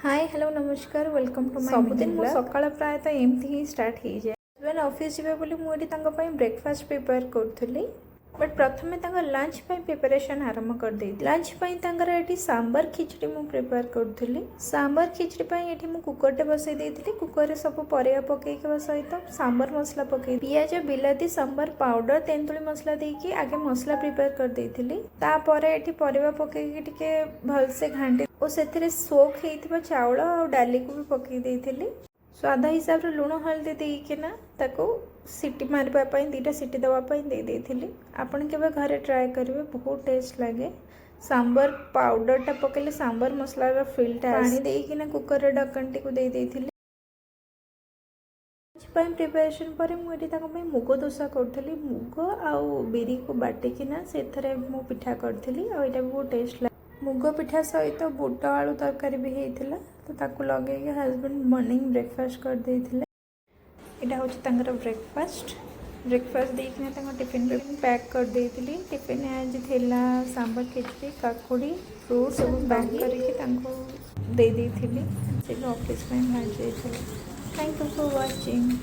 Hi hello नमस्कार welcome to my सबुदिन मो सकाळ प्रायतः एमती ही स्टार्ट हो जाए हजबैंड ऑफिस जीवे बोली मुझे ब्रेकफास्ट प्रिपेयर करूली बट प्रथमे लंच प्रिपरेशन आरंभ कर दे लंच ये सांबर खिचड़ी मु प्रिपेयर करूली सांबर खिचड़ी ये कुकरटे बसई देती कुकर सब परिया पकईक सहित सांबर मसला पकई पियाज बिलाती सांबर पाउडर तेंतुली मसला देकी आगे मसला प्रिपेयर कर देती परिवा पकईकी टिके भलसे घाटी और से सोक होता चाउल और डाली को भी पकई देती स्वाद हिसाब से लुण हल्दी देकिना ताको सीटी मारवाई दीटा सीटी दवापाई दे देती आपन के घरे ट्राए करेंगे बहुत टेस्ट लगे सांबर पाउडरटा पकड़े सांबर मसलार फिल्टा पानी देकिना कुकर ढक्कनटी को दे देती प्रिपरेशन पर मुझे मुग दोसा करी मुग आउ बिरी को बाटिकिना से पिठा करी और भी बहुत टेस्ट लगे मुग पिठा सहित बुट आलू तरकारी भी होता तो ताकू लगे हस्बैंड मॉर्निंग ब्रेकफास्ट कर देते यहाँ हूँ ब्रेकफास्ट देकिना टिफिन पैक कर देती टिफिन आज थिला सांबर खिचड़ी काकुड़ी फ्रूट सब पैक करके दे देती ऑफिस में बाहर जाइए। Thank you for watching.